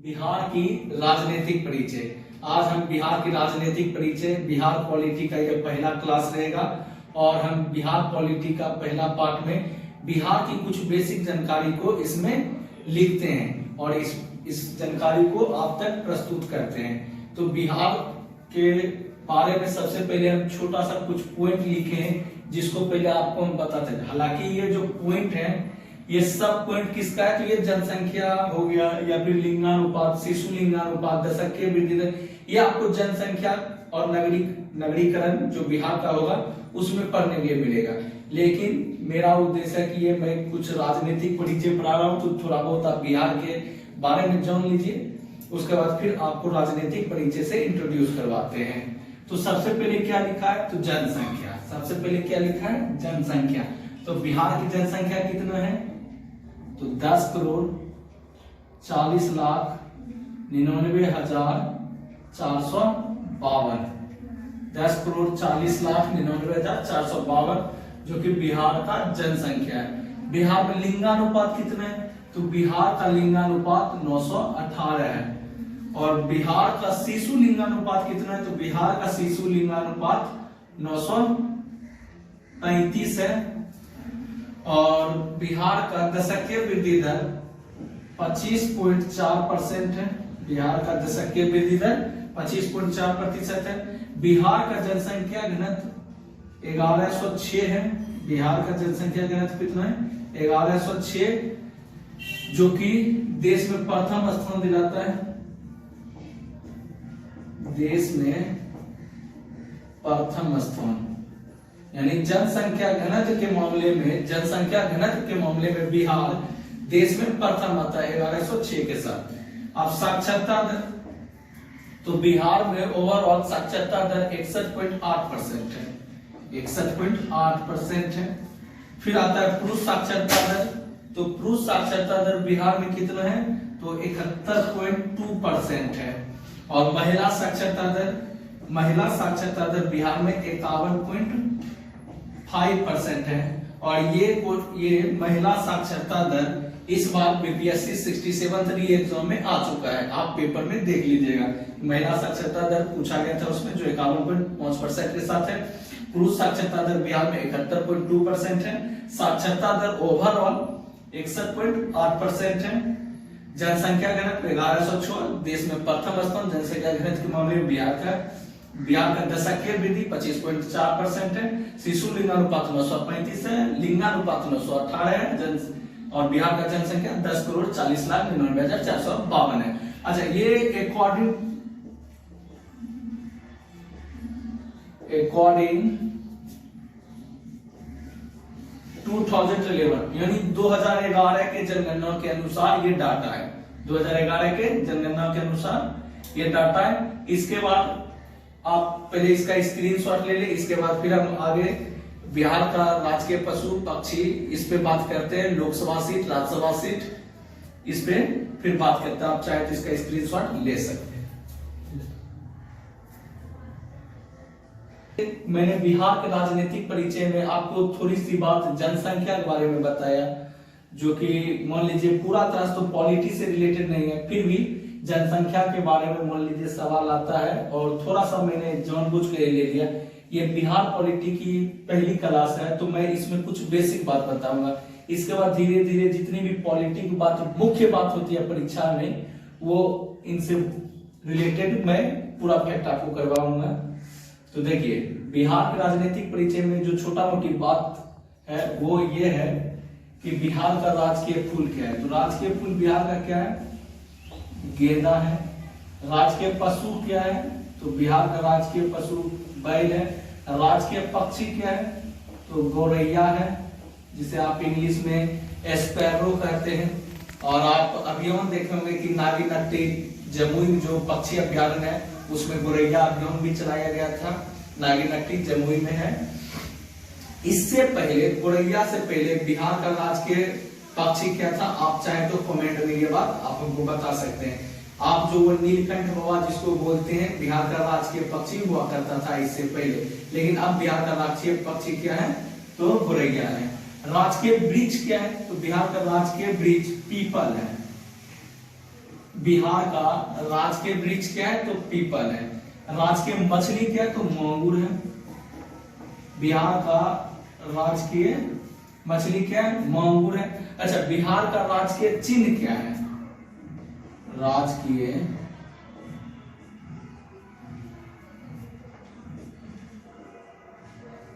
बिहार की राजनीतिक परिचय। आज हम बिहार की राजनीतिक परिचय, बिहार पॉलिटी का ये पहला क्लास रहेगा और हम बिहार पॉलिटी का पहला पार्ट में बिहार की कुछ बेसिक जानकारी को इसमें लिखते हैं और इस जानकारी को आप तक प्रस्तुत करते हैं। तो बिहार के बारे में सबसे पहले हम छोटा सा कुछ पॉइंट लिखे हैं जिसको पहले आपको हम बताते हैं। हालांकि ये जो पॉइंट है ये सब पॉइंट किसका है, तो ये जनसंख्या हो गया या फिर लिंगानुपात, शिशु लिंगानुपात, दशकीय वृद्धि दर, ये आपको जनसंख्या और नगरीकरण जो बिहार का होगा उसमें पढ़ने के लिए मिलेगा। लेकिन मेरा उद्देश्य है कि ये मैं कुछ राजनीतिक परिचय पढ़ा रहा हूँ तो थोड़ा बहुत आप बिहार के बारे में जान लीजिए, उसके बाद फिर आपको राजनीतिक परिचय से इंट्रोड्यूस करवाते हैं। तो सबसे पहले क्या लिखा है, तो जनसंख्या। सबसे पहले क्या लिखा है, जनसंख्या। तो बिहार की जनसंख्या कितना है, तो 10,40,99,452। 10,40,99,452 जो कि बिहार का जनसंख्या है। बिहार में लिंगानुपात कितना है, तो बिहार का लिंगानुपात 918 है। और बिहार का शिशु लिंगानुपात कितना है, तो बिहार का शिशु लिंगानुपात 935 है। और बिहार का दशकीय वृद्धि दर 25.4% है। बिहार का दशकीय वृद्धि दर 25.4% है। बिहार का जनसंख्या घनत्व 1106 है। बिहार का जनसंख्या घनत्व कितना है, 1106, जो कि देश में प्रथम स्थान दिलाता है। देश में प्रथम स्थान, यानी जनसंख्या घनत्व के मामले में बिहार देश में प्रथम आता है 1106 के साथ। अब साक्षरता दर, तो बिहार में ओवरऑल साक्षरता दर 61.8% है। 61.8% है। फिर आता है पुरुष साक्षरता दर। तो पुरुष साक्षरता दर बिहार में कितना है, तो 71.2% है। और महिला साक्षरता दर बिहार में 51.5% है। और ये महिला साक्षरता दर इस बार बीपीएससी 67 री एग्जाम में आ चुका है, आप पेपर में देख लीजिएगा। महिला साक्षरता दर पूछा गया था उसमें, जो 51.5% के साथ है। पुरुष साक्षरता दर बिहार में 71.2% है। साक्षरता दर ओवरऑल 61.8% है। जनसंख्या घनत्व 1106, देश में प्रथम स्थान जनसंख्या घनत्व के मामले में बिहार का दशकीय वृद्धि 25.4% है। शिशु लिंगानुपात 935 है। लिंगानुपात 918 है। और बिहार का जनसंख्या 10,40,99,452 है। अच्छा, ये अकॉर्डिंग 2011 यानी 2011 के जनगणना के अनुसार ये डाटा है। 2011 के जनगणना के अनुसार ये डाटा है। इसके बाद आप पहले इसका स्क्रीनशॉट ले ले, इसके बाद फिर हम आगे बिहार का राजकीय पशु पक्षी इस पे बात करते हैं। लोकसभा सीट, राज्यसभा सीट, इस पे फिर बात करते हैं। आप चाहे तो इसका स्क्रीनशॉट ले सकते हैं। मैंने बिहार के राजनीतिक परिचय में आपको थोड़ी सी बात जनसंख्या के बारे में बताया, जो कि मान लीजिए पूरा तरह तो पॉलिटी से रिलेटेड नहीं है, फिर भी जनसंख्या के बारे में मान लीजिए सवाल आता है और थोड़ा सा मैंने जानबूझ के ले लिया। ये बिहार पॉलिटी की पहली क्लास है तो मैं इसमें कुछ बेसिक बात बताऊंगा। इसके बाद धीरे धीरे जितनी भी पॉलिटी की बात, मुख्य बात होती है परीक्षा में, वो इनसे रिलेटेड मैं पूरा फैक्ट आपको करवाऊंगा। तो देखिए, बिहार के राजनीतिक परिचय में जो छोटा मोटी बात है वो ये है कि बिहार का राजकीय फूल क्या है। तो राजकीय फूल बिहार का क्या है, गेंदा है। राजकीय पशु क्या है, तो बिहार का राजकीय पशु बैल है। राजकीय पक्षी क्या है, तो गौरैया है, जिसे आप इंग्लिश में एस्पैरो कहते हैं। और आप अभियान देखे होंगे कि नागिनट्टी जमुई जो पक्षी अभ्यारण्य है उसमें गौरैया अभियान भी चलाया गया था। नागिनट्टी जमुई में है। इससे पहले, गौरैया से पहले बिहार का राजकीय पक्षी क्या था, आप चाहे तो कमेंट में ये बात आप हमको बता सकते हैं। आप जो वो नीलकंठ बाबा जिसको बोलते हैं बिहार का राजकीय पक्षी हुआ करता था इससे पहले, लेकिन अब बिहार का राजकीय पक्षी क्या है, तो गौरैया है। राजकीय वृक्ष क्या है, तो बिहार का राजकीय वृक्ष पीपल है। बिहार का राजकीय वृक्ष क्या है? तो पीपल है। राजकीय मछली क्या है? तो मांगुर है। बिहार का राजकीय मछली क्या है? मांगुर है। अच्छा, बिहार का राजकीय चिन्ह क्या है? राजकीय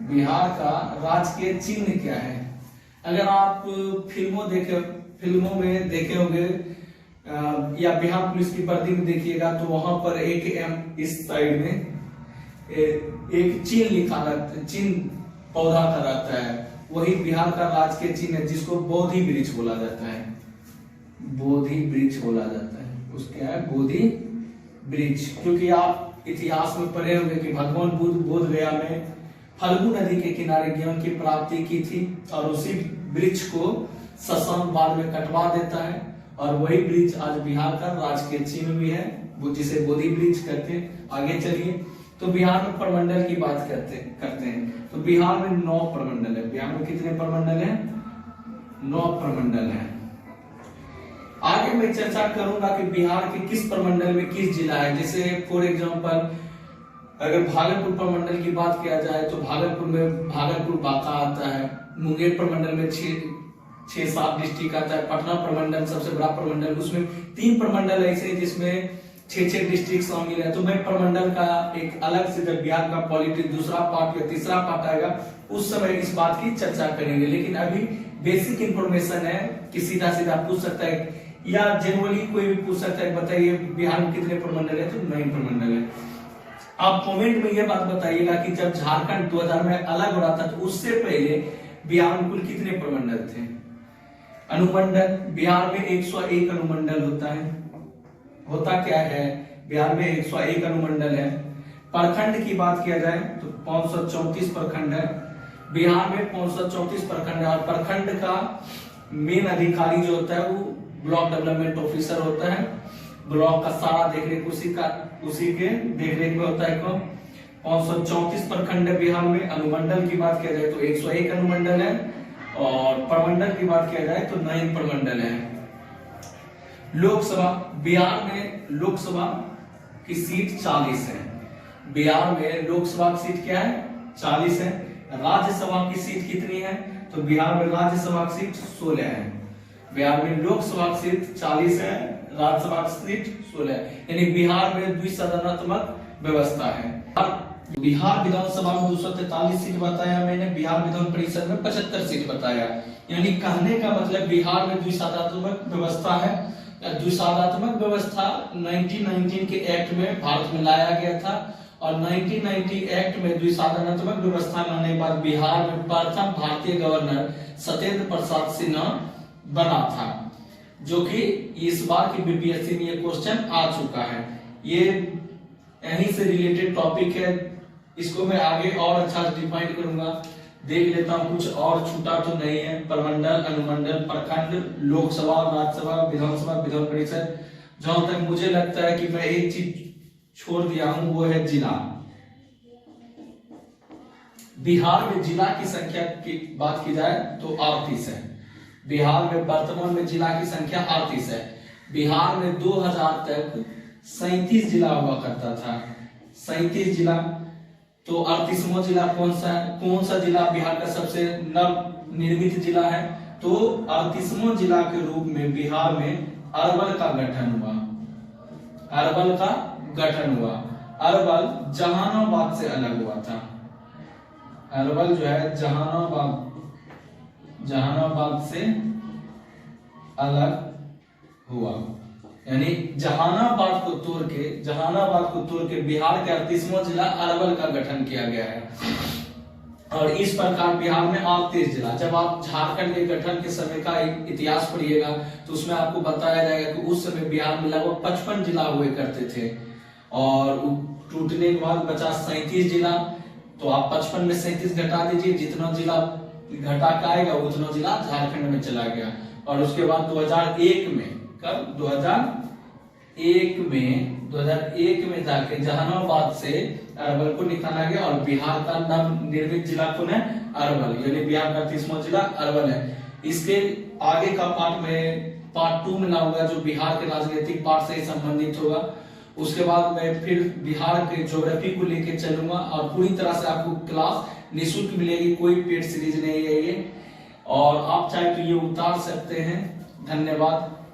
बिहार का राजकीय चिन्ह क्या है? अगर आप फिल्मों में देखे होंगे या बिहार पुलिस की वर्दी में देखिएगा तो वहां पर एक इस साइड में एक चिन्ह लिखा रहता है, चिन्ह पौधा का रहता है, वही बिहार का राजकीय चिन्ह है, जिसको बोधि वृक्ष बोला जाता है। बोधि वृक्ष बोला जाता है, उसका है बोधि वृक्ष। क्योंकि आप इतिहास में पढ़े होंगे कि भगवान बुद्ध बोध गया में फल्गु नदी के किनारे ज्ञान की प्राप्ति की थी, और उसी वृक्ष को शशांक बाद में कटवा देता है, और वही वृक्ष आज बिहार का राजकीय चिन्ह भी है, वो जिसे बोधि वृक्ष कहते हैं। आगे चलिए, तो बिहार में प्रमंडल की बात करते हैं। तो बिहार में 9 प्रमंडल है। बिहार में कितने प्रमंडल है? 9 प्रमंडल है। आगे मैं चर्चा करूंगा कि बिहार के किस प्रमंडल में किस जिला है। जैसे फॉर एग्जांपल अगर भागलपुर प्रमंडल की बात किया जाए तो भागलपुर में भागलपुर बांका आता है। मुंगेर प्रमंडल में 6-7 डिस्ट्रिक्ट आता है। पटना प्रमंडल सबसे बड़ा प्रमंडल, उसमें 3 प्रमंडल ऐसे हैं जिसमें 6-6 डिस्ट्रिक्ट शामिल है। तो मैं प्रमंडल का एक अलग से जब बिहार का पॉलिटिक्स दूसरा पार्ट या तीसरा पार्ट आएगा उस समय इस बात की चर्चा करेंगे। लेकिन अभी बेसिक इंफॉर्मेशन है कि सीधा सीधा पूछ सकता है या जनरली कोई भी पूछ सकता है, बताइए बिहार में कितने प्रमंडल है? तो 9 प्रमंडल है। आप कमेंट में यह बात बताइएगा कि जब झारखंड 2000 में अलग हो रहा था तो उससे पहले बिहार में कुल कितने प्रमंडल थे? अनुमंडल बिहार में 101 अनुमंडल होता है। होता क्या है? बिहार में 101 अनुमंडल है। प्रखंड की बात किया जाए तो 534 प्रखंड है। बिहार में 534 प्रखंड है, और प्रखंड का मेन अधिकारी जो होता है वो ब्लॉक डेवलपमेंट ऑफिसर होता है। ब्लॉक का सारा देखरेख उसी के देखरेख में होता है। 534 प्रखंड है बिहार में। अनुमंडल की बात किया जाए तो 101 अनुमंडल है, और प्रमंडल की बात किया जाए तो 9 प्रमंडल है। लोकसभा बिहार में लोकसभा की सीट 40 है। बिहार में लोकसभा की सीट क्या है? 40 है। राज्यसभा की सीट कितनी है? तो बिहार में राज्यसभा की सीट 16 है। बिहार में लोकसभा की सीट 40 है, राज्यसभा की सीट 16 है। यानी बिहार में द्विसदनात्मक व्यवस्था है। बिहार विधानसभा में 243 सीट बताया मैंने, बिहार विधान परिषद में 75 सीट बताया। यानी कहने का मतलब बिहार में द्विसदनात्मक व्यवस्था है। द्विसदनात्मक व्यवस्था 1919 के एक्ट में भारत में लाया गया था, और 1990 एक्ट में द्विसदनात्मक व्यवस्था लाने के बाद बिहार में प्रथम भारतीय गवर्नर सत्येंद्र प्रसाद सिन्हा बना था, जो कि इस बार की बीपीएससी में ये क्वेश्चन आ चुका है। ये यहीं से रिलेटेड टॉपिक है, इसको मैं आगे और अच्छा डिफाइन करूंगा। देख लेता हूं कुछ और छूटा तो नहीं है। प्रमंडल, अनुमंडल, प्रखंड, लोकसभा, राज्यसभा, विधानसभा, विधान परिषद। जहां तक मुझे लगता है कि मैं एक चीज छोड़ दिया हूं वो है जिला। बिहार में जिला की संख्या की बात की जाए तो 38 है। बिहार में वर्तमान में जिला की संख्या 38 है। बिहार में 2000 तक 37 जिला हुआ करता था। 37 जिला। तो 38वां जिला कौन सा है? कौन सा जिला बिहार का सबसे नव निर्मित जिला है? तो 38वां जिला के रूप में बिहार में अरवल का गठन हुआ। अरवल का गठन हुआ। अरवल जहानाबाद से अलग हुआ था। अरवल जो है जहानाबाद से अलग हुआ। यानी जहानाबाद को तोड़ के बिहार के 38वां जिला अरवल का गठन किया गया है। और इस प्रकार बिहार में 38 जिला। जब आप झारखंड के गठन के समय का इतिहास पढ़िएगा तो उसमें आपको बताया जाएगा कि उस समय बिहार में लगभग 55 जिला हुए करते थे, और टूटने के बाद बचा 37 जिला। तो आप 55 में 37 घटा दीजिए, जितना जिला घटा का आएगा उतना जिला झारखंड में चला गया। और उसके बाद 2001 में, कब? 2001 में जाके जहानाबाद से अरवल को निकाला गया, और बिहार का नव निर्मित जिला कौन है? अरवल। यानी बिहार का 30वां जिला अरवल है। इसके आगे का पार्ट में पार्ट 2 में ना होगा जो बिहार के राजनीतिक पार्ट से संबंधित होगा। उसके बाद मैं फिर बिहार के ज्योग्राफी को लेके चलूंगा और पूरी तरह से आपको क्लास निःशुल्क मिलेगी, कोई पेड सीरीज नहीं है ये, और आप चाहे तो ये उतार सकते हैं। धन्यवाद।